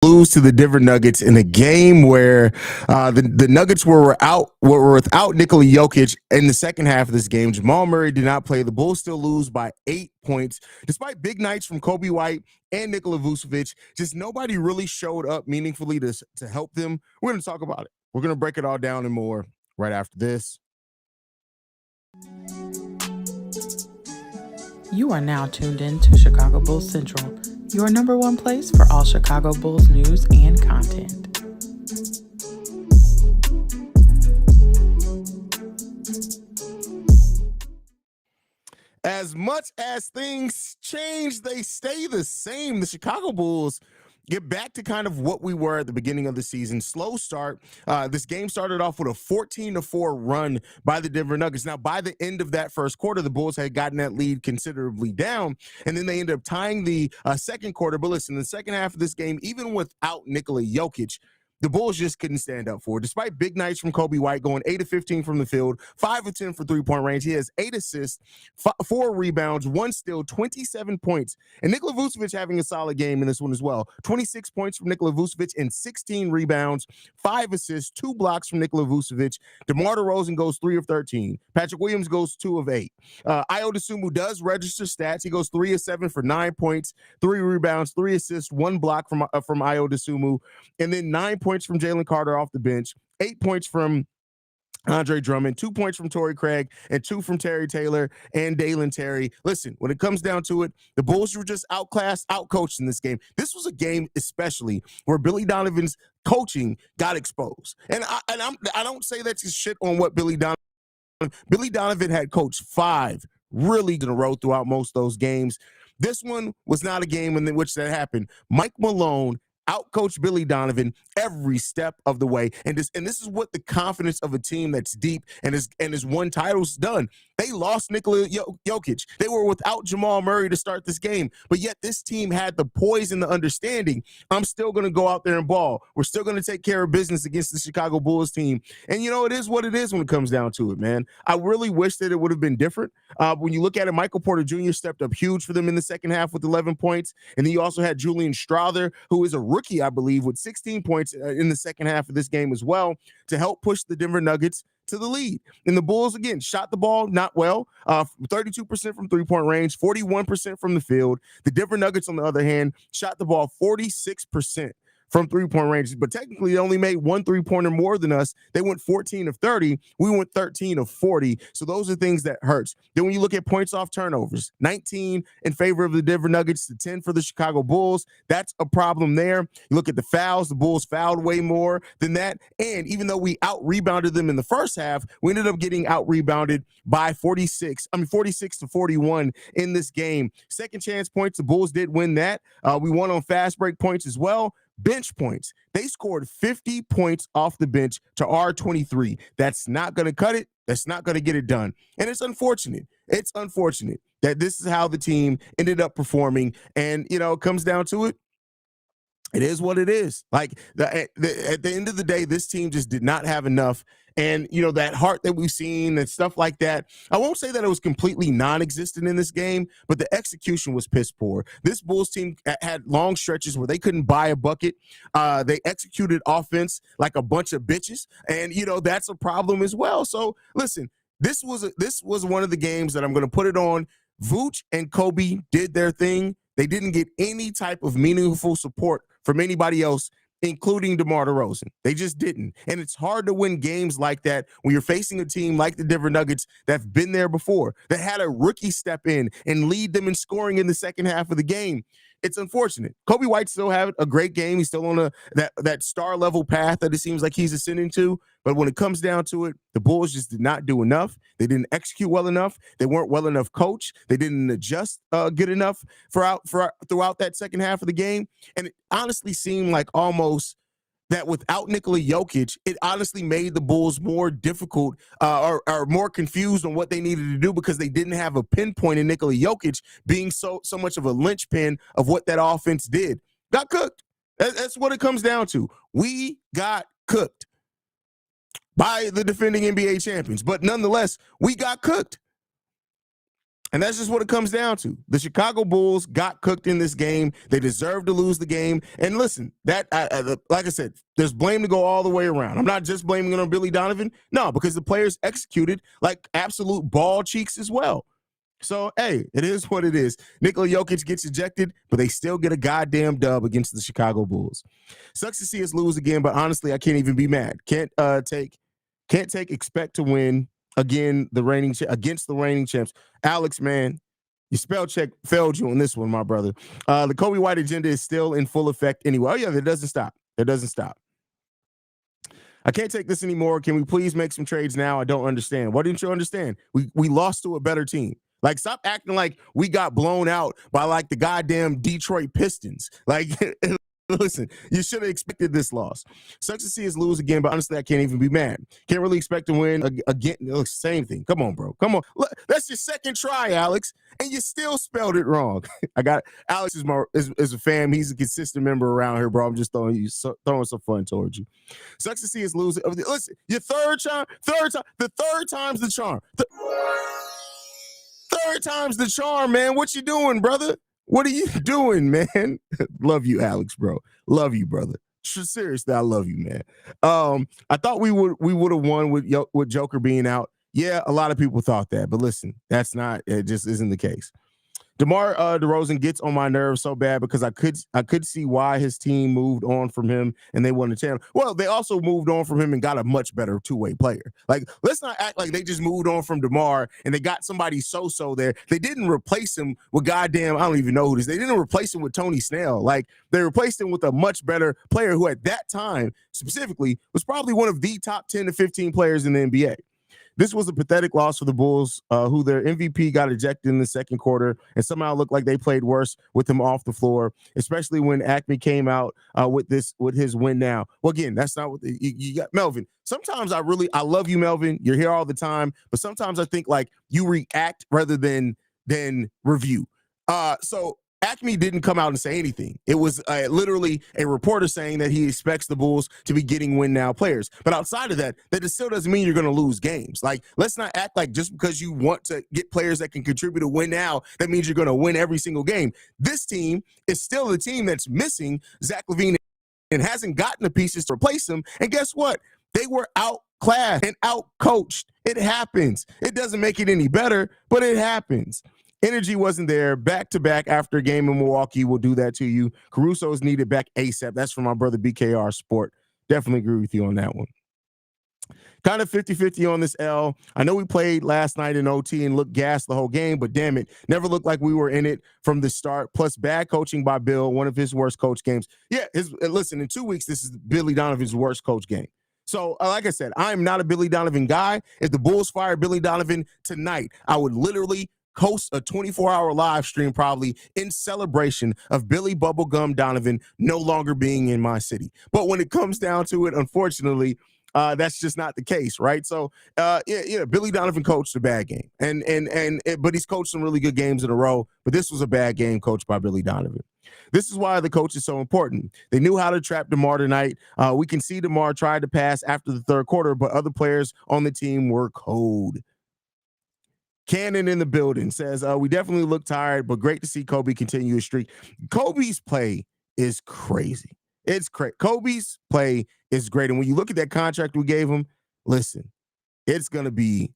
lose to the Denver Nuggets in a game where the Nuggets were without Nikola Jokic in the second half of this game. Jamal Murray did not play. The Bulls still lose by 8 points, despite big nights from Coby White and Nikola Vucevic. Just nobody really showed up meaningfully to help them. We're going to talk about it. We're going to break it all down and more right after this. You are now tuned in to Chicago Bulls Central, your number one place for all Chicago Bulls news and content. As much as things change, they stay the same. The Chicago Bulls get back to kind of what we were at the beginning of the season. Slow start. This game started off with a 14-4 run by the Denver Nuggets. Now, by the end of that first quarter, the Bulls had gotten that lead considerably down, and then they ended up tying the second quarter. But listen, the second half of this game, even without Nikola Jokic, the Bulls just couldn't stand up for it. Despite big nights from Coby White going 8 of 15 from the field, 5 of 10 for three-point range. He has 8 assists, 4 rebounds, 1 steal, 27 points. And Nikola Vucevic having a solid game in this one as well. 26 points from Nikola Vucevic and 16 rebounds, 5 assists, 2 blocks from Nikola Vucevic. DeMar DeRozan goes 3 of 13. Patrick Williams goes 2 of 8. Ayo Dosunmu does register stats. He goes 3 of 7 for 9 points, 3 rebounds, 3 assists, 1 block from Ayo Dosunmu, and then 9 points from Jalen Carter off the bench, 8 points from Andre Drummond, 2 points from Torrey Craig, and 2 from Terry Taylor and Dalen Terry. Listen, when it comes down to it, the Bulls were just outclassed, outcoached in this game. This was a game especially where Billy Donovan's coaching got exposed. And I don't say that's his shit on what Billy Donovan had coached 5 really in a row throughout most of those games. This one was not a game in which that happened. Mike Malone outcoached Billy Donovan every step of the way. And this is what the confidence of a team that's deep and has won titles done. They lost Nikola Jokic. They were without Jamal Murray to start this game. But yet this team had the poise and the understanding. I'm still going to go out there and ball. We're still going to take care of business against the Chicago Bulls team. And, it is what it is when it comes down to it, man. I really wish that it would have been different. When you look at it, Michael Porter Jr. stepped up huge for them in the second half with 11 points. And then you also had Julian Strawther, who is a rookie, I believe, with 16 points in the second half of this game as well to help push the Denver Nuggets to the lead. And the Bulls, again, shot the ball not well, 32% from three-point range, 41% from the field. The Denver Nuggets, on the other hand, shot the ball 46% from three-point range, but technically they only made 1 3-pointer more than us. They went 14 of 30. We went 13 of 40. So those are things that hurts. Then when you look at points off turnovers, 19 in favor of the Denver Nuggets to 10 for the Chicago Bulls. That's a problem there. You look at the fouls, the Bulls fouled way more than that. And even though we out-rebounded them in the first half, we ended up getting out-rebounded by 46 to 41 in this game. Second chance points, the Bulls did win that. We won on fast break points as well. Bench points. They scored 50 points off the bench to our 23. That's not going to cut it. That's not going to get it done. And it's unfortunate. It's unfortunate that this is how the team ended up performing. And, it comes down to it. It is what it is. Like at the end of the day, this team just did not have enough. And, that heart that we've seen and stuff like that, I won't say that it was completely non-existent in this game, but the execution was piss poor. This Bulls team had long stretches where they couldn't buy a bucket. They executed offense like a bunch of bitches. And, that's a problem as well. So, listen, this was one of the games that I'm going to put it on. Vooch and Coby did their thing. They didn't get any type of meaningful support from anybody else, including DeMar DeRozan. They just didn't. And it's hard to win games like that when you're facing a team like the Denver Nuggets that have been there before, that had a rookie step in and lead them in scoring in the second half of the game. It's unfortunate. Coby White still had a great game. He's still on that star level path that it seems like he's ascending to. But when it comes down to it, the Bulls just did not do enough. They didn't execute well enough. They weren't well enough coached. They didn't adjust good enough throughout that second half of the game. And it honestly seemed like almost that without Nikola Jokic, it honestly made the Bulls more difficult or more confused on what they needed to do because they didn't have a pinpoint in Nikola Jokic being so much of a linchpin of what that offense did. Got cooked. That's what it comes down to. We got cooked by the defending NBA champions. But nonetheless, we got cooked. And that's just what it comes down to. The Chicago Bulls got cooked in this game. They deserve to lose the game. And listen, like I said, there's blame to go all the way around. I'm not just blaming it on Billy Donovan. No, because the players executed like absolute ball cheeks as well. So, hey, it is what it is. Nikola Jokic gets ejected, but they still get a goddamn dub against the Chicago Bulls. Sucks to see us lose again, but honestly, I can't even be mad. Can't expect to win again against the reigning champs. Alex, man, your spell check failed you on this one, my brother. The Coby White agenda is still in full effect anyway. Oh, yeah, it doesn't stop. It doesn't stop. I can't take this anymore. Can we please make some trades now? I don't understand. What didn't you understand? We lost to a better team. Like, stop acting like we got blown out by, like, the goddamn Detroit Pistons. Like, listen, you should have expected this loss. Sucks to see us lose again, but honestly, I can't even be mad. Can't really expect to win again. Look, same thing. Come on, bro. Come on. Look, that's your second try, Alex, and you still spelled it wrong. Alex is a fan. He's a consistent member around here, bro. I'm just throwing some fun towards you. Sucks to see us lose. Listen, your third time. The third time's the charm. Third time's the charm, man. What you doing, brother? What are you doing, man? Love you, Alex, bro. Love you, brother. Seriously, I love you, man. I thought we would have won with Joker being out. Yeah, a lot of people thought that, but listen, it just isn't the case. DeMar DeRozan gets on my nerves so bad because I could see why his team moved on from him and they won the channel. Well, they also moved on from him and got a much better two-way player. Like, let's not act like they just moved on from DeMar and they got somebody so-so there. They didn't replace him with goddamn, I don't even know who it is. They didn't replace him with Tony Snell. Like, they replaced him with a much better player who at that time specifically was probably one of the top 10 to 15 players in the NBA. This was a pathetic loss for the Bulls, who their MVP got ejected in the second quarter and somehow looked like they played worse with him off the floor, especially when Acme came out with his win now. Well, again, that's not what you got. Melvin, sometimes I love you, Melvin. You're here all the time, but sometimes I think like you react rather than review. So Acme didn't come out and say anything. It was literally a reporter saying that he expects the Bulls to be getting win now players. But outside of that, that still doesn't mean you're going to lose games. Like, let's not act like just because you want to get players that can contribute to win now, that means you're going to win every single game. This team is still the team that's missing Zach LaVine and hasn't gotten the pieces to replace him. And guess what? They were outclassed and outcoached. It happens. It doesn't make it any better, but it happens. Energy wasn't there. Back-to-back after a game in Milwaukee will do that to you. Caruso is needed back ASAP. That's from my brother BKR Sport. Definitely agree with you on that one. Kind of 50-50 on this L. I know we played last night in OT and looked gassed the whole game, but damn it, never looked like we were in it from the start. Plus bad coaching by Bill, one of his worst coach games. Yeah, listen, in 2 weeks, this is Billy Donovan's worst coach game. So, like I said, I'm not a Billy Donovan guy. If the Bulls fire Billy Donovan tonight, I would literally host a 24-hour live stream probably in celebration of Billy Bubblegum Donovan no longer being in my city. But when it comes down to it, unfortunately, that's just not the case, right? So, Billy Donovan coached a bad game, but he's coached some really good games in a row. But this was a bad game coached by Billy Donovan. This is why the coach is so important. They knew how to trap DeMar tonight. We can see DeMar tried to pass after the third quarter, but other players on the team were cold. Cannon in the building says, we definitely look tired, but great to see Coby continue his streak. Coby's play is crazy. It's crazy. Coby's play is great. And when you look at that contract we gave him, listen, it's gonna be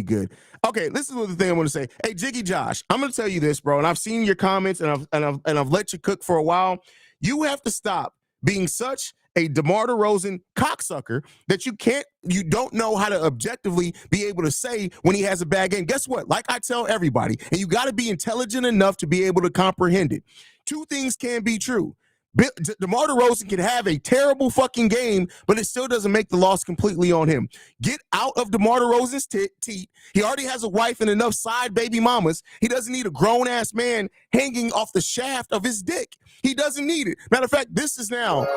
good. Okay, this is the thing I'm gonna say. Hey, Jiggy Josh, I'm gonna tell you this, bro. And I've seen your comments and I've let you cook for a while. You have to stop being such a DeMar DeRozan cocksucker that you don't know how to objectively be able to say when he has a bad game. Guess what? Like I tell everybody, and you got to be intelligent enough to be able to comprehend it. Two things can be true. DeMar DeRozan can have a terrible fucking game, but it still doesn't make the loss completely on him. Get out of DeMar DeRozan's teat. He already has a wife and enough side baby mamas. He doesn't need a grown-ass man hanging off the shaft of his dick. He doesn't need it. Matter of fact, this is now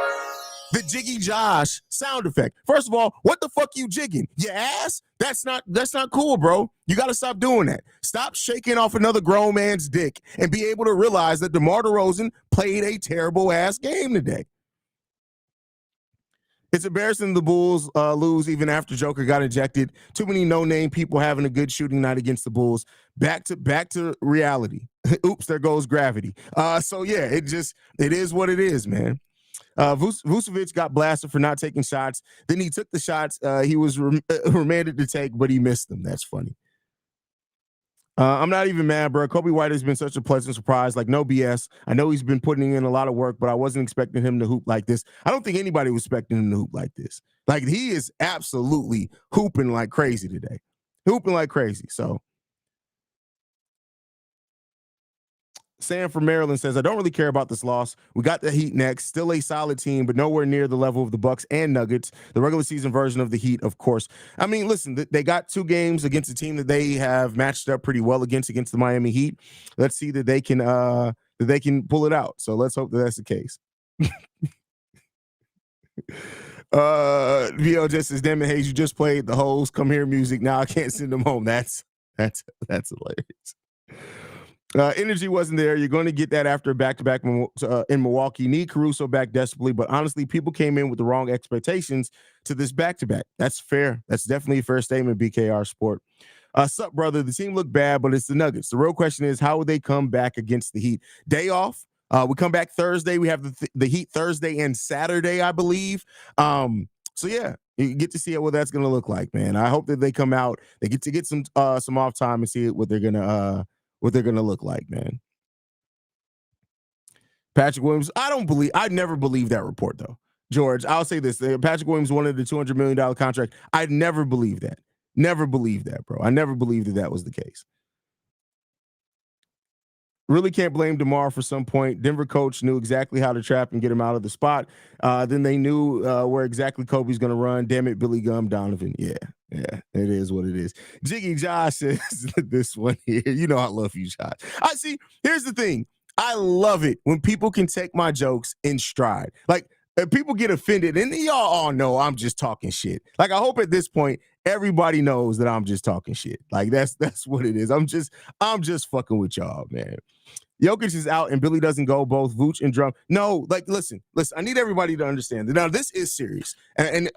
the Jiggy Josh sound effect. First of all, what the fuck you jigging? Your ass? That's not cool, bro. You got to stop doing that. Stop shaking off another grown man's dick and be able to realize that DeMar DeRozan played a terrible ass game today. It's embarrassing the Bulls lose even after Joker got ejected. Too many no-name people having a good shooting night against the Bulls. Back to reality. Oops, there goes gravity. So yeah, it is what it is, man. Vucevic got blasted for not taking shots. Then he took the shots he was remanded to take, but he missed them. That's funny. I'm not even mad, bro. Coby White has been such a pleasant surprise. Like, no BS. I know he's been putting in a lot of work, but I wasn't expecting him to hoop like this. I don't think anybody was expecting him to hoop like this. Like, he is absolutely hooping like crazy today. Hooping like crazy. So, Sam from Maryland says, I don't really care about this loss. We got the Heat next. Still a solid team, but nowhere near the level of the Bucks and Nuggets, the regular season version of the Heat, of course. I mean, listen, they got 2 games against a team that they have matched up pretty well against the Miami Heat. Let's see that they can pull it out. So let's hope that that's the case. VO just says, damn it, Haize, you just played the hoes come here music. Now I can't send them home. That's hilarious. Energy wasn't there. You're going to get that after a back-to-back in Milwaukee. Need Caruso back desperately, but honestly, people came in with the wrong expectations to this back-to-back. That's fair. That's definitely a fair statement, BKR Sport. Sup, brother? The team looked bad, but it's the Nuggets. The real question is, how would they come back against the Heat? Day off. We come back Thursday. We have the Heat Thursday and Saturday, I believe. So yeah, you get to see what that's going to look like, man. I hope that they come out. They get to get some off time and see what they're gonna look like, man. Patrick Williams, I never believed that report, though. George, I'll say this. Patrick Williams wanted the $200 million contract. I never believed that. Never believed that, bro. I never believed that was the case. Really can't blame DeMar for some point. Denver coach knew exactly how to trap and get him out of the spot. Then they knew where exactly Coby's going to run. Damn it, Billy Gum Donovan. Yeah, it is what it is. Jiggy Josh says this one here. You know I love you, Josh. I see. Here's the thing. I love it when people can take my jokes in stride. Like, people get offended, and y'all all know I'm just talking shit. Like, I hope at this point everybody knows that I'm just talking shit. Like, that's what it is. I'm just fucking with y'all, man. Jokic is out and Billy doesn't go, both Vooch and Drum. No, like, listen, I need everybody to understand that now this is serious. And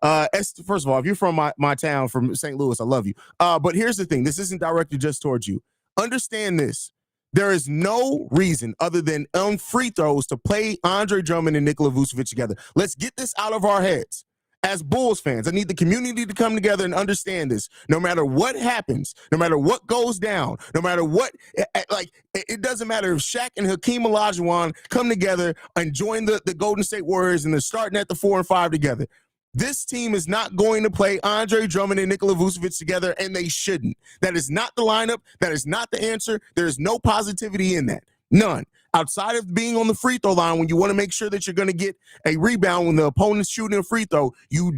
first of all, if you're from my town, from St. Louis, I love you. But here's the thing. This isn't directed just towards you. Understand this. There is no reason other than on free throws to play Andre Drummond and Nikola Vucevic together. Let's get this out of our heads. As Bulls fans, I need the community to come together and understand this. No matter what happens, no matter what goes down, no matter what, it doesn't matter if Shaq and Hakeem Olajuwon come together and join the Golden State Warriors and they're starting at the 4 and 5 together. This team is not going to play Andre Drummond and Nikola Vucevic together, and they shouldn't. That is not the lineup. That is not the answer. There is no positivity in that. None. Outside of being on the free throw line, when you want to make sure that you're going to get a rebound when the opponent's shooting a free throw, you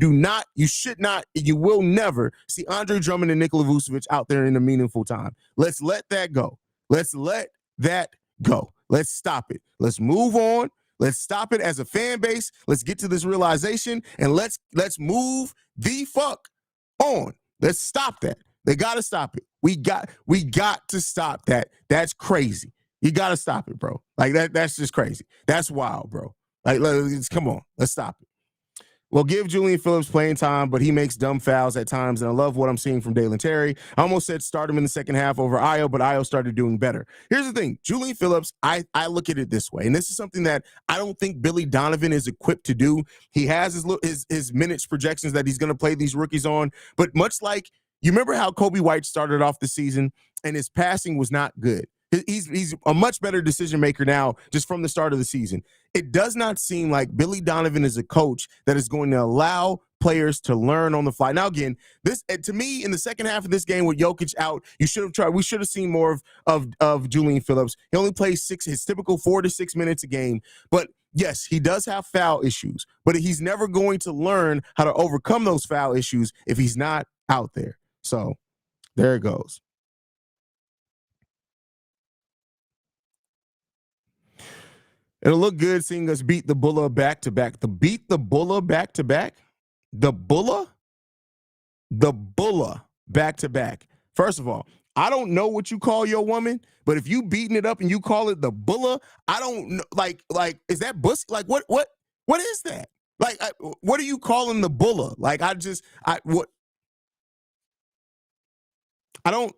should not, you will never see Andre Drummond and Nikola Vucevic out there in a meaningful time. Let's let that go. Let's let that go. Let's stop it. Let's move on. Let's stop it as a fan base. Let's get to this realization and let's move the fuck on. Let's stop that. They got to stop it. We got to stop that. That's crazy. You got to stop it, bro. Like, that's just crazy. That's wild, bro. Like, come on. Let's stop it. Well, give Julian Phillips playing time, but he makes dumb fouls at times, and I love what I'm seeing from Dalen Terry. I almost said start him in the second half over Io, but Io started doing better. Here's the thing. Julian Phillips, I look at it this way, and this is something that I don't think Billy Donovan is equipped to do. He has his minutes projections that he's going to play these rookies on, but much like, you remember how Coby White started off the season, and his passing was not good. He's a much better decision maker now just from the start of the season. It does not seem like Billy Donovan is a coach that is going to allow players to learn on the fly. Now, again, this to me in the second half of this game with Jokic out, we should have seen more of Julian Phillips. He only plays his typical 4 to 6 minutes a game, but yes, he does have foul issues, but he's never going to learn how to overcome those foul issues if he's not out there. So there it goes. It'll look good seeing us beat the Bulla back-to-back. Beat the Bulla back-to-back? The Bulla back-to-back. First of all, I don't know what you call your woman, but if you beating it up and you call it the Bulla, I don't know. Like, is that bussy? Like, what is that? Like, what are you calling the bulla? Like, what? I don't.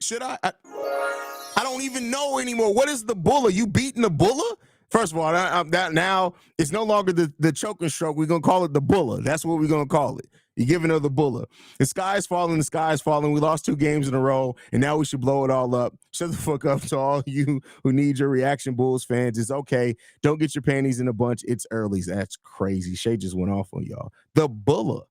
Should I don't even know anymore. What is the bulla? You beating the bulla? First of all, that now it's no longer the choking stroke. We're gonna call it the bulla. That's what we're gonna call it. You're giving her the bulla. The sky's falling. The sky's falling. We lost 2 games in a row, and now we should blow it all up. Shut the fuck up to all you who need your reaction, Bulls fans. It's okay. Don't get your panties in a bunch. It's early. That's crazy. Shay just went off on y'all. The bulla.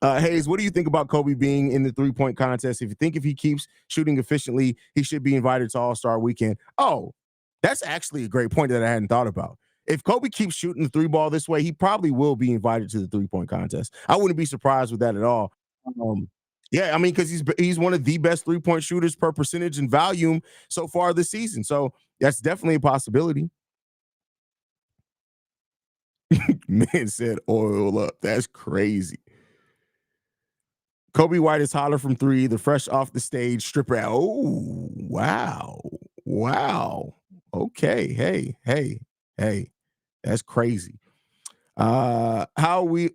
Haize, what do you think about Coby being in the 3-point contest? If he keeps shooting efficiently, he should be invited to All-Star Weekend. Oh, that's actually a great point that I hadn't thought about. If Coby keeps shooting the 3-ball this way, he probably will be invited to the 3-point contest. I wouldn't be surprised with that at all. Yeah, I mean, because he's one of the best 3-point shooters per percentage and volume so far this season. So that's definitely a possibility. Man said oil up. That's crazy. Coby White is holler from 3, the fresh off the stage stripper. Oh, wow. Wow. Okay. Hey. That's crazy. How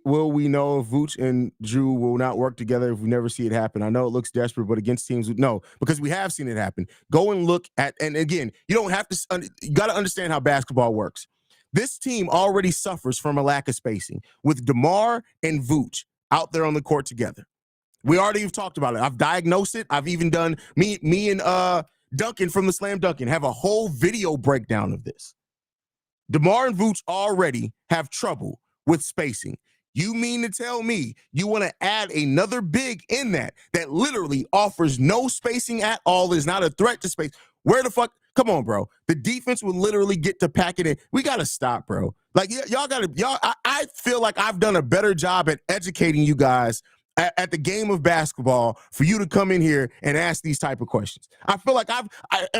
will we know if Vooch and Drew will not work together if we never see it happen? I know it looks desperate, but against teams, no, because we have seen it happen. Go and look at, and again, you don't have to, you got to understand how basketball works. This team already suffers from a lack of spacing with DeMar and Vooch out there on the court together. We already have talked about it. I've diagnosed it. I've even done me and Duncan from the Slam Duncan have a whole video breakdown of this. DeMar and Vooch already have trouble with spacing. You mean to tell me you want to add another big in that literally offers no spacing at all, is not a threat to space? Where the fuck? Come on, bro. The defense will literally get to pack it in. We got to stop, bro. Like, I feel like I've done a better job at educating you guys at the game of basketball for you to come in here and ask these type of questions. I feel like am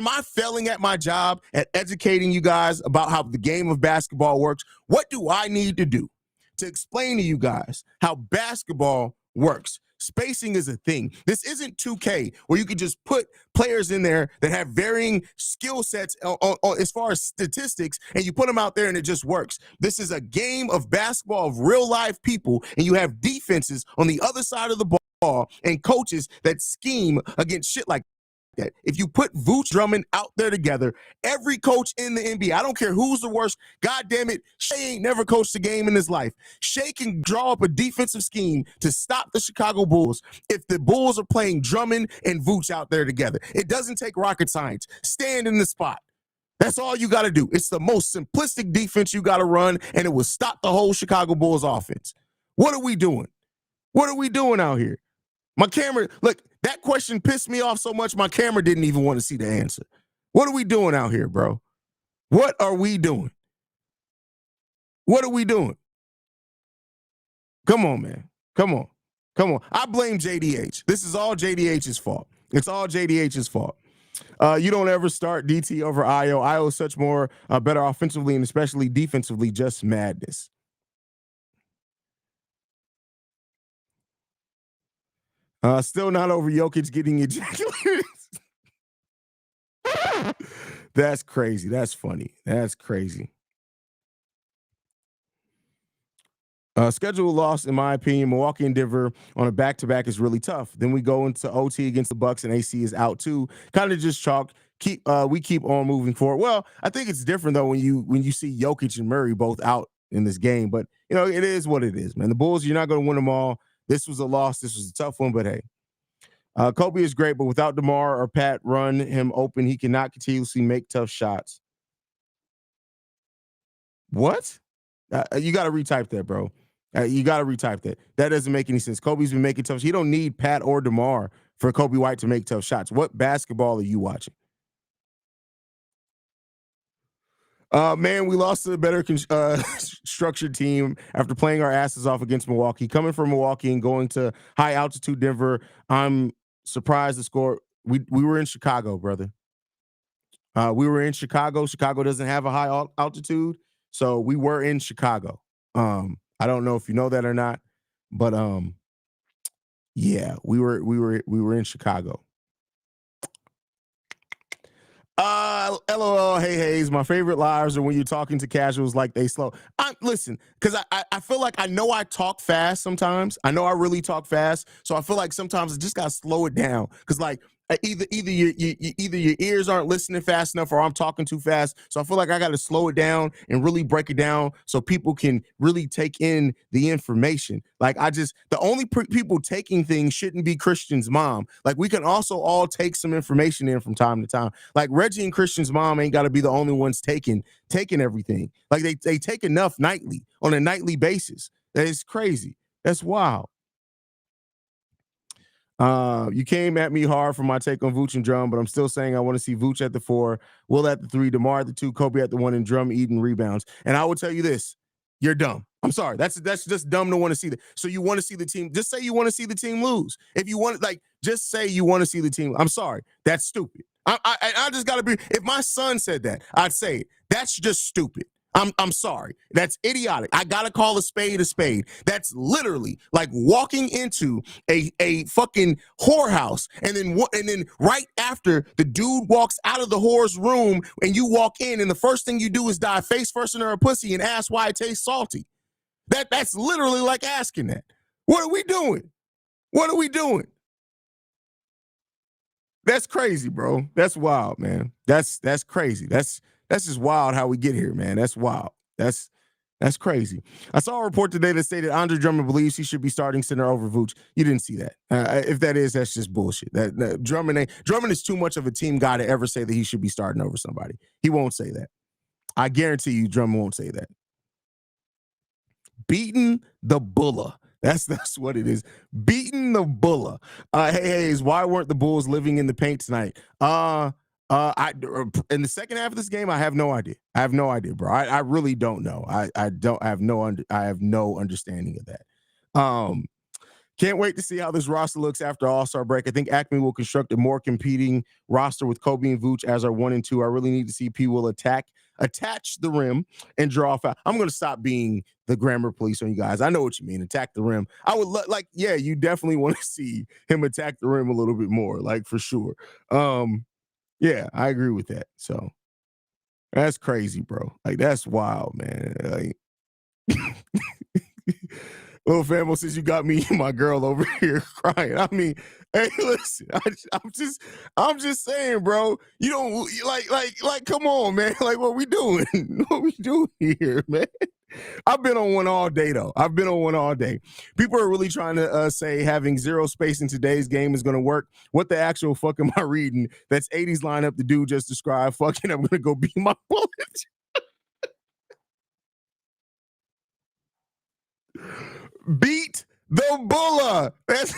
I failing at my job at educating you guys about how the game of basketball works? What do I need to do to explain to you guys how basketball works? Spacing is a thing. This isn't 2K where you can just put players in there that have varying skill sets as far as statistics, and you put them out there and it just works. This is a game of basketball of real life people, and you have defenses on the other side of the ball and coaches that scheme against shit like that. If you put Vooch Drummond out there together, every coach in the NBA, I don't care who's the worst, God damn it, Shea ain't never coached a game in his life. Shea can draw up a defensive scheme to stop the Chicago Bulls if the Bulls are playing Drummond and Vooch out there together. It doesn't take rocket science. Stand in the spot. That's all you got to do. It's the most simplistic defense you got to run, and it will stop the whole Chicago Bulls offense. What are we doing? What are we doing out here? My camera, look, that question pissed me off so much my camera didn't even want to see the answer. What are we doing out here, bro? What are we doing? What are we doing? Come on, man. Come on. I blame JDH. This is all JDH's fault. It's all JDH's fault. You don't ever start DT over IO. IO is such more better offensively and especially defensively, just madness. Still not over Jokic getting ejaculated. That's crazy. That's funny. That's crazy. Schedule loss, in my opinion. Milwaukee and Denver on a back-to-back is really tough. Then we go into OT against the Bucks, and AC is out too. Kind of just chalk. We keep on moving forward. Well, I think it's different though when you see Jokic and Murray both out in this game. But it is what it is, man. The Bulls, you're not going to win them all. This was a loss. This was a tough one, but hey. Coby is great, but without DeMar or Pat run him open, he cannot continuously make tough shots. What? You got to retype that, bro. You got to retype that. That doesn't make any sense. Coby's been making tough. He don't need Pat or DeMar for Coby White to make tough shots. What basketball are you watching? Man, we lost to a better structured team after playing our asses off against Milwaukee. Coming from Milwaukee and going to high altitude Denver, I'm surprised the score. We were in Chicago, brother. We were in Chicago. Chicago doesn't have a high altitude, so we were in Chicago. I don't know if you know that or not, but yeah, we were in Chicago. LOL, hey Haize. My favorite lives are when you're talking to casuals like they slow. Listen, because I feel like I know I talk fast sometimes. I know I really talk fast, so I feel like sometimes I just gotta slow it down. Because like either your ears aren't listening fast enough, or I'm talking too fast. So I feel like I got to slow it down and really break it down so people can really take in the information. Like the only people taking things shouldn't be Christian's mom. Like we can also all take some information in from time to time. Like Reggie and Christian's mom ain't got to be the only ones taking everything. Like they take enough nightly on a nightly basis. That is crazy. That's wild. You came at me hard for my take on Vooch and Drum, but I'm still saying I want to see Vooch at the 4, Will at the 3, DeMar at the 2, Coby at the 1, and Drum eating rebounds. And I will tell you this: you're dumb. I'm sorry. That's just dumb to want to see that. So you want to see the team? Just say you want to see the team lose. If you want, like, just say you want to see the team. I'm sorry. That's stupid. I just gotta be. If my son said that, I'd say it. That's just stupid. I'm sorry. That's idiotic. I gotta call a spade a spade. That's literally like walking into a fucking whorehouse, and then right after the dude walks out of the whore's room and you walk in, and the first thing you do is dive face first in her pussy and ask why it tastes salty. That's literally like asking that. What are we doing? What are we doing? That's crazy, bro. That's wild, man. That's crazy. That's just wild how we get here, man. That's wild. That's crazy. I saw a report today that stated Andre Drummond believes he should be starting center over Vooch. You didn't see that. If that is, that's just bullshit. That Drummond is too much of a team guy to ever say that he should be starting over somebody. He won't say that. I guarantee you, Drummond won't say that. Beating the Bulla. That's what it is. Beating the Bulla. Hey, why weren't the Bulls living in the paint tonight? I in the second half of this game, I have no idea. I have no idea, bro. I really don't know. I have no understanding of that. Can't wait to see how this roster looks after All-Star break. I think Acme will construct a more competing roster with Coby and Vooch as our 1 and 2. I really need to see P will attach the rim and draw foul. I'm going to stop being the grammar police on you guys. I know what you mean. Attack the rim. I would yeah, you definitely want to see him attack the rim a little bit more, like for sure. Yeah, I agree with that. So that's crazy, bro. Like that's wild, man. Like Little Famo says you got me and my girl over here crying. I mean, hey, listen, I'm just saying, bro. You don't like. Come on, man. Like, what we doing? What we doing here, man? I've been on one all day, though. I've been on one all day. People are really trying to say having zero space in today's game is going to work. What the actual fuck am I reading? That's 80s lineup the dude just described. Fucking, I'm going to go beat my bullet. Beat the Bulla. That's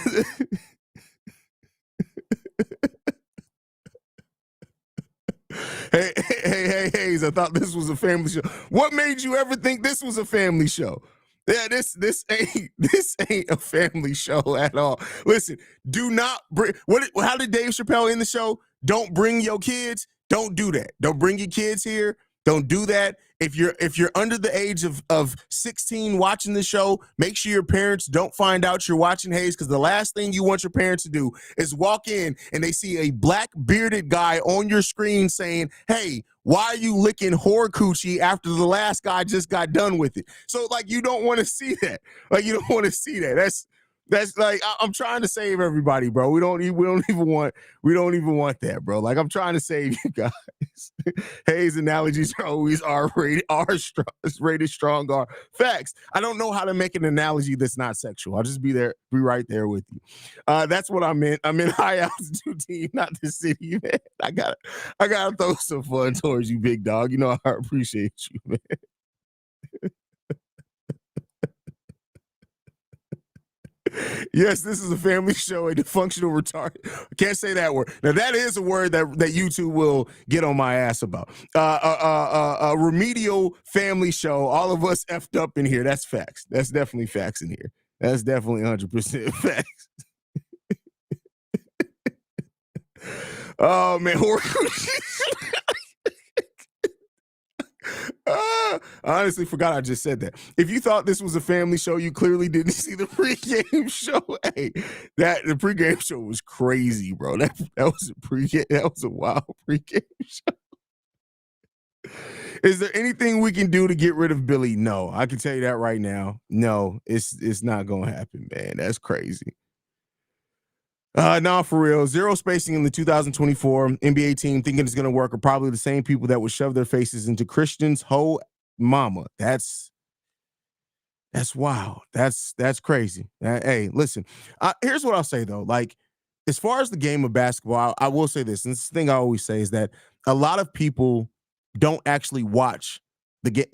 Hey, Haize, I thought this was a family show. What made you ever think this was a family show? Yeah, this ain't a family show at all. Listen, do not bring how did Dave Chappelle end the show? Don't bring your kids. Don't do that. Don't bring your kids here. Don't do that. If you're under the age of 16 watching the show, make sure your parents don't find out you're watching Haize, because the last thing you want your parents to do is walk in and they see a black bearded guy on your screen saying, "Hey, why are you licking whore coochie after the last guy just got done with it?" So like you don't want to see that. Like you don't want to see that. That's like I'm trying to save everybody, bro. We don't even want that, bro. Like I'm trying to save you guys. Haize analogies are always rated strong R. Facts. I don't know how to make an analogy that's not sexual. I'll just be right there with you. That's what I meant. I'm in high altitude team, not the city, man. I gotta throw some fun towards you, big dog. You know I appreciate you, man. Yes, this is a family show, a dysfunctional retard. I can't say that word. Now, that is a word that you two will get on my ass about. A remedial family show. All of us effed up in here. That's facts. That's definitely facts in here. That's definitely 100% facts. Oh, man. I honestly forgot I just said that. If you thought this was a family show, you clearly didn't see the pregame show. Hey, the pregame show was crazy, bro. That was a pregame. That was a wild pregame show. Is there anything we can do to get rid of Billy? No, I can tell you that right now. No, it's not gonna happen, man. That's crazy. No, for real. Zero spacing in the 2024 NBA team thinking it's going to work are probably the same people that would shove their faces into Christian's whole mama. That's wild. That's crazy. Hey, listen. Here's what I'll say though. Like, as far as the game of basketball, I will say this. And this is the thing I always say is that a lot of people don't actually watch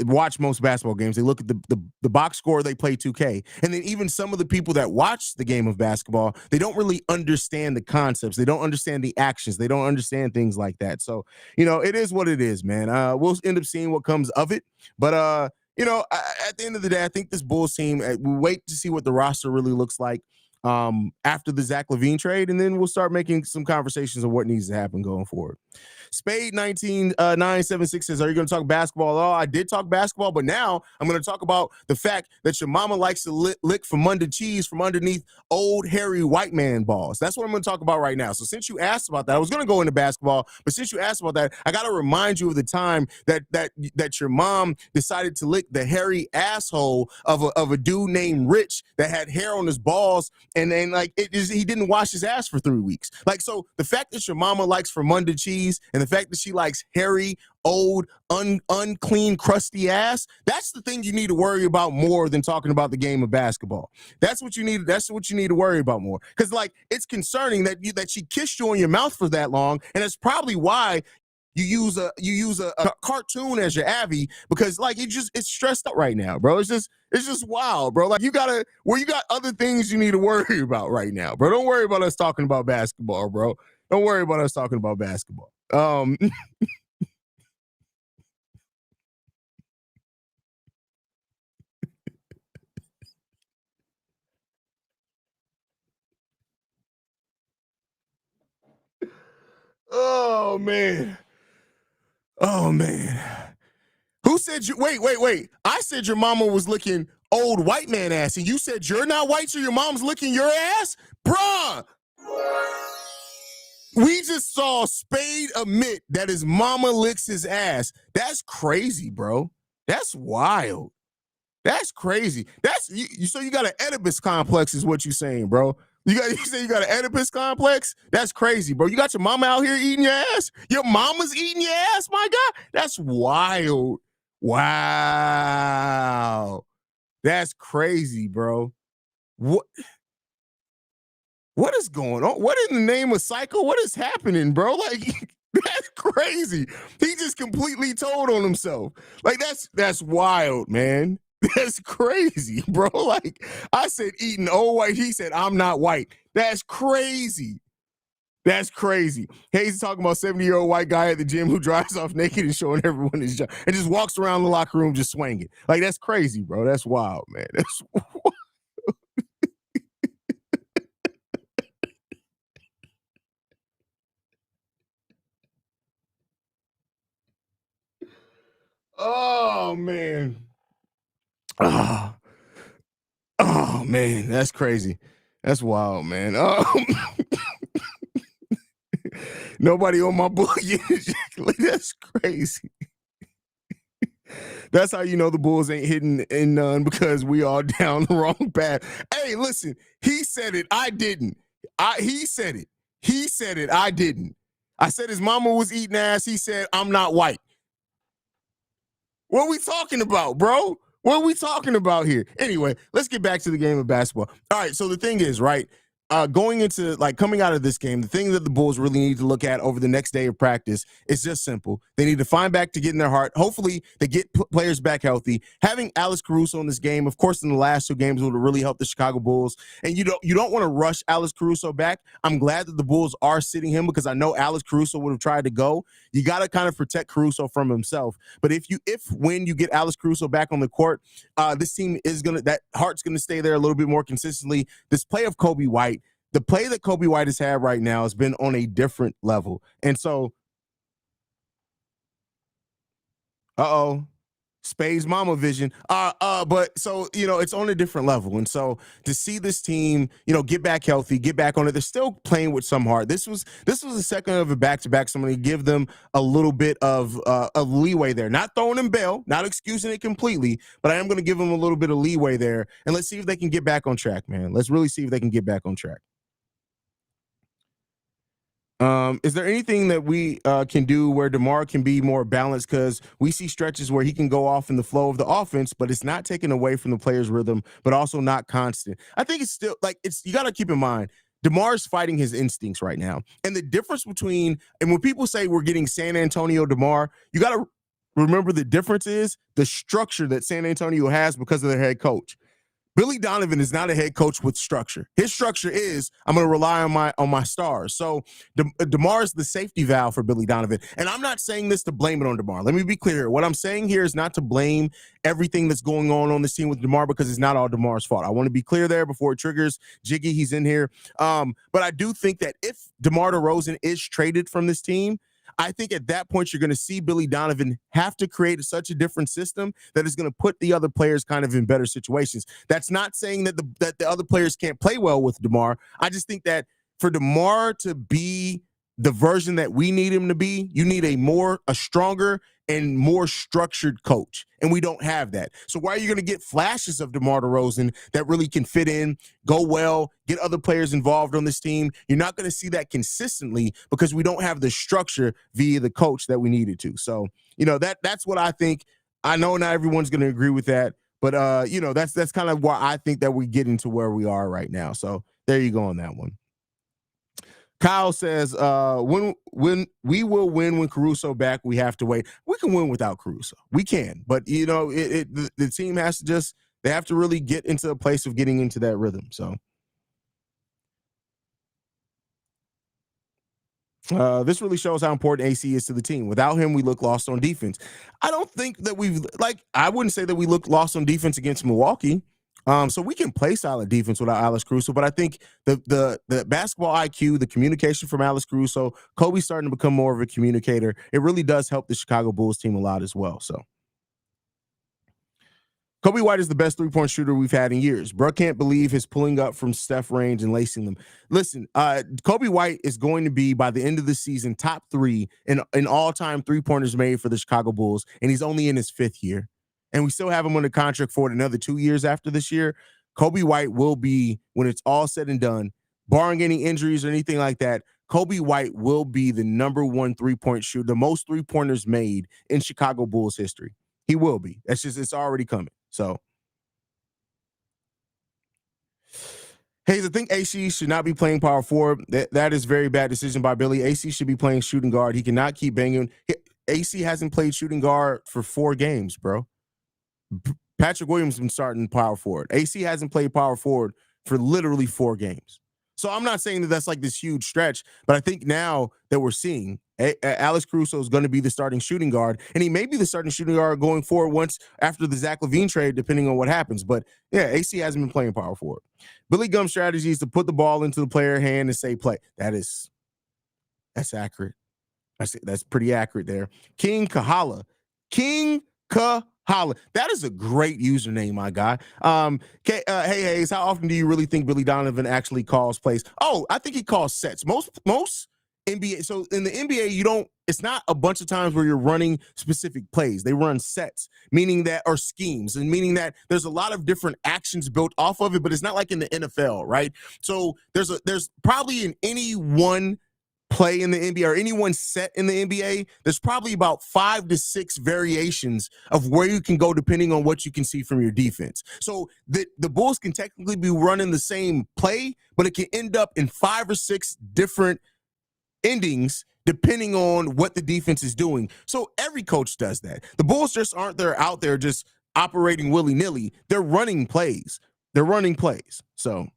watch most basketball games. They look at the box score, they play 2K. And then even some of the people that watch the game of basketball, they don't really understand the concepts. They don't understand the actions. They don't understand things like that. So, it is what it is, man. We'll end up seeing what comes of it. But at the end of the day, I think this Bulls team, we wait to see what the roster really looks like after the Zach LaVine trade, and then we'll start making some conversations of what needs to happen going forward. Spade 19976 says, are you going to talk basketball at all? I did talk basketball, but now I'm going to talk about the fact that your mama likes to lick from under cheese from underneath old hairy white man balls. That's what I'm going to talk about right now. So since you asked about that, I was going to go into basketball, but since you asked about that, I got to remind you of the time that your mom decided to lick the hairy asshole of a dude named Rich that had hair on his balls, and then he didn't wash his ass for 3 weeks. So the fact that your mama likes from under cheese and the fact that she likes hairy, old, unclean, crusty ass, that's the thing you need to worry about more than talking about the game of basketball. That's what you need. That's what you need to worry about more. Because it's concerning that she kissed you on your mouth for that long, and that's probably why you use a cartoon as your Abby, because it's stressed out right now, bro. It's just wild, bro. You got other things you need to worry about right now, bro. Don't worry about us talking about basketball, bro. Don't worry about us talking about basketball. Oh man. Oh man. Who said you wait. I said your mama was licking old white man ass, and you said you're not white, so your mom's licking your ass? Bruh. We just saw Spade admit that his mama licks his ass. That's crazy, bro. That's wild. That's crazy. So you got an Oedipus complex is what you saying, bro. You say you got an Oedipus complex? That's crazy, bro. You got your mama out here eating your ass? Your mama's eating your ass, my God? That's wild. Wow. That's crazy, bro. What is going on? What in the name of Psycho? What is happening, bro? That's crazy. He just completely told on himself. That's wild, man. That's crazy, bro. I said eating old white. He said, I'm not white. That's crazy. That's crazy. Haize talking about 70-year-old white guy at the gym who drives off naked and showing everyone his job and just walks around the locker room just swinging. That's crazy, bro. That's wild, man. That's wild. Oh, man. Oh man, that's crazy. That's wild, man. Nobody on my book yet. That's crazy. That's how you know the Bulls ain't hitting in none, because we all down the wrong path. Hey, listen, he said it. I didn't. He said it. He said it. I didn't. I said his mama was eating ass. He said, I'm not white. What are we talking about, bro? What are we talking about here? Anyway, let's get back to the game of basketball. All right, so the thing is, right, going into coming out of this game, the thing that the Bulls really need to look at over the next day of practice is just simple. They need to find back to get in their heart. Hopefully, they get players back healthy. Having Alex Caruso in this game, of course, in the last 2 games would have really helped the Chicago Bulls. And you don't want to rush Alex Caruso back. I'm glad that the Bulls are sitting him, because I know Alex Caruso would have tried to go. You got to kind of protect Caruso from himself. But when you get Alex Caruso back on the court, this team that heart's gonna stay there a little bit more consistently. This play of Coby White. The play that Coby White has had right now has been on a different level. And so Uh-oh. Spade's mama vision. But so, it's on a different level. And so to see this team, get back healthy, get back on it, they're still playing with some heart. This was the second of a back-to-back. So I'm going to give them a little bit of leeway there. Not throwing them bail, not excusing it completely, but I am going to give them a little bit of leeway there. And let's see if they can get back on track, man. Let's really see if they can get back on track. Is there anything that we can do where DeMar can be more balanced? Because we see stretches where he can go off in the flow of the offense, but it's not taken away from the player's rhythm, but also not constant. I think it's still you got to keep in mind, DeMar's fighting his instincts right now. And the difference between, and when people say we're getting San Antonio DeMar, you got to remember the difference is the structure that San Antonio has because of their head coach. Billy Donovan is not a head coach with structure. His structure is I'm going to rely on my stars. So DeMar is the safety valve for Billy Donovan. And I'm not saying this to blame it on DeMar. Let me be clear. What I'm saying here is not to blame everything that's going on this team with DeMar because it's not all DeMar's fault. I want to be clear there before it triggers Jiggy. He's in here. But I do think that if DeMar DeRozan is traded from this team, I think at that point, you're going to see Billy Donovan have to create such a different system that is going to put the other players kind of in better situations. That's not saying that the other players can't play well with DeMar. I just think that for DeMar to be the version that we need him to be, you need a stronger and more structured coach. And we don't have that. So why are you going to get flashes of DeMar DeRozan that really can fit in, go well, get other players involved on this team? You're not going to see that consistently because we don't have the structure via the coach that we needed to. So, that's what I think. I know not everyone's going to agree with that, but that's kind of why I think that we get into where we are right now. So there you go on that one. Kyle says, when we will win when Caruso back, we have to wait. We can win without Caruso. We can. But, the team has to they have to really get into a place of getting into that rhythm. So this really shows how important AC is to the team. Without him, we look lost on defense. I don't think that I wouldn't say that we look lost on defense against Milwaukee. So we can play solid defense without Alex Caruso, but I think the basketball IQ, the communication from Alex Caruso, Coby's starting to become more of a communicator. It really does help the Chicago Bulls team a lot as well. So Coby White is the best three-point shooter we've had in years. Bro can't believe his pulling up from Steph range and lacing them. Listen, Coby White is going to be, by the end of the season, top 3 in all-time three-pointers made for the Chicago Bulls, and he's only in his 5th year. And we still have him under contract for another 2 years after this year. Coby White will be, when it's all said and done, barring any injuries or anything like that, Coby White will be the number 1 three-point shooter, the most three-pointers made in Chicago Bulls history. He will be. It's already coming. So, Haize, I think AC should not be playing power forward. That is very bad decision by Billy. AC should be playing shooting guard. He cannot keep banging. AC hasn't played shooting guard for 4 games, bro. Patrick Williams has been starting power forward. AC hasn't played power forward for literally 4 games. So I'm not saying that that's like this huge stretch, but I think now that we're seeing Alex Caruso is going to be the starting shooting guard, and he may be the starting shooting guard going forward once after the Zach LaVine trade, depending on what happens. But yeah, AC hasn't been playing power forward. Billy Gumb's strategy is to put the ball into the player hand and say play. That's accurate. That's pretty accurate there. King Kahala. That is a great username, my guy. Hey, Haize, how often do you really think Billy Donovan actually calls plays? Oh, I think he calls sets. Most NBA. So in the NBA, it's not a bunch of times where you're running specific plays. They run sets, or schemes, and meaning that there's a lot of different actions built off of it, but it's not like in the NFL, right? So there's probably in any one play in the NBA or any one set in the NBA, there's probably about 5 to 6 variations of where you can go depending on what you can see from your defense. So the Bulls can technically be running the same play, but it can end up in 5 or 6 different endings depending on what the defense is doing. So every coach does that. The Bulls just aren't out there just operating willy-nilly. They're running plays. So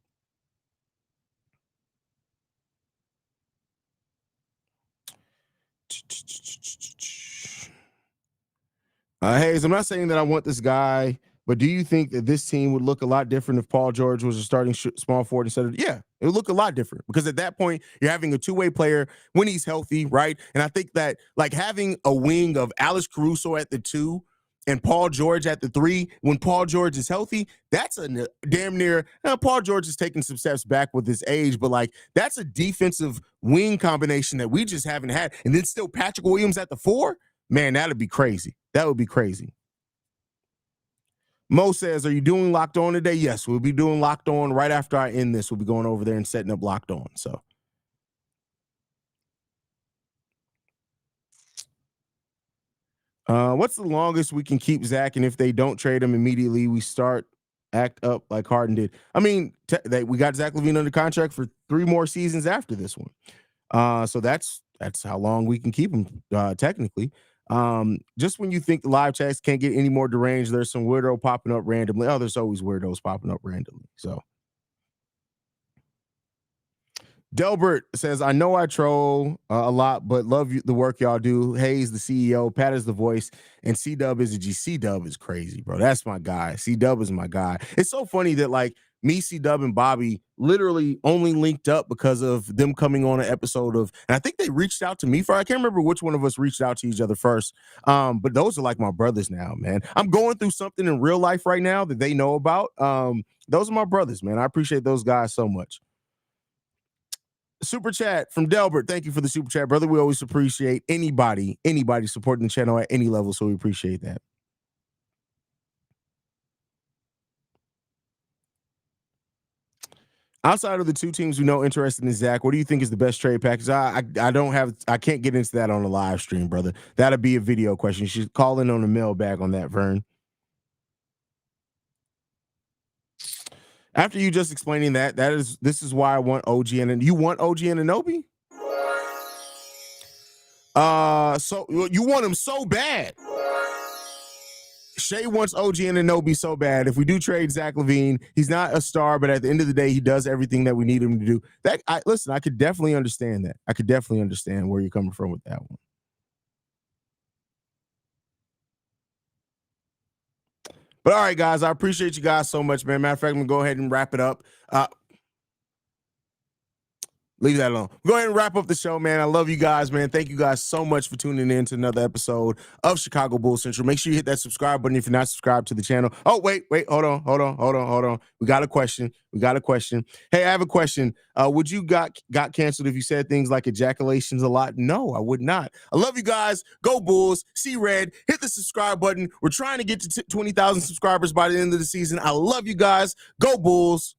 Haize, I'm not saying that I want this guy, But do you think that this team would look a lot different if Paul George was a starting small forward instead of? Yeah, it would look a lot different because at that point you're having a two-way player when he's healthy, right? And I think that like having a wing of Alex Caruso at the 2 and Paul George at the 3 when Paul George is healthy, that's a damn near. Paul George is taking some steps back with his age, but like that's a defensive wing combination that we just haven't had. And then still Patrick Williams at the 4, man, that'd be crazy. That would be crazy. Mo says, are you doing Locked On today? Yes, we'll be doing Locked On right after I end this. We'll be going over there and setting up Locked On. So, what's the longest we can keep Zach? And if they don't trade him immediately, we start act up like Harden did. I mean, we got Zach LaVine under contract for 3 more seasons after this one. So that's how long we can keep him technically. Just when you think the live chats can't get any more deranged, there's some weirdo popping up randomly. Oh, there's always weirdos popping up randomly. So Delbert says, I know I troll a lot, but love the work y'all do. Haize, the CEO, Pat is the voice, and C-Dub is a G. C-Dub is crazy, bro. That's my guy. C-Dub is my guy. It's so funny that like me, C-Dub, and Bobby literally only linked up because of them coming on an episode of, and I think they reached out to me I can't remember which one of us reached out to each other first. But those are like my brothers now, man. I'm going through something in real life right now that they know about. Those are my brothers, man. I appreciate those guys so much. Super chat from Delbert. Thank you for the super chat, brother. We always appreciate anybody supporting the channel at any level, so we appreciate that. Outside of the 2 teams we know interested in Zach, what do you think is the best trade package? I can't get into that on the live stream, brother. That'll be a video question. You should call in on the mailbag on that, Vern. After you just explaining this is why I want OG and you want OG and Anunoby? So you want him so bad. Shea wants OG and Anunoby so bad. If we do trade Zach LaVine, he's not a star, but at the end of the day, he does everything that we need him to do. Listen, I could definitely understand that. I could definitely understand where you're coming from with that one. But all right, guys, I appreciate you guys so much, man. Matter of fact, I'm going to go ahead and wrap it up. Leave that alone. Go ahead and wrap up the show, man. I love you guys, man. Thank you guys so much for tuning in to another episode of Chicago Bulls Central. Make sure you hit that subscribe button if you're not subscribed to the channel. Oh, wait. Hold on. We got a question. Hey, I have a question. Would you got canceled if you said things like ejaculations a lot? No, I would not. I love you guys. Go Bulls. See red. Hit the subscribe button. We're trying to get to 20,000 subscribers by the end of the season. I love you guys. Go Bulls.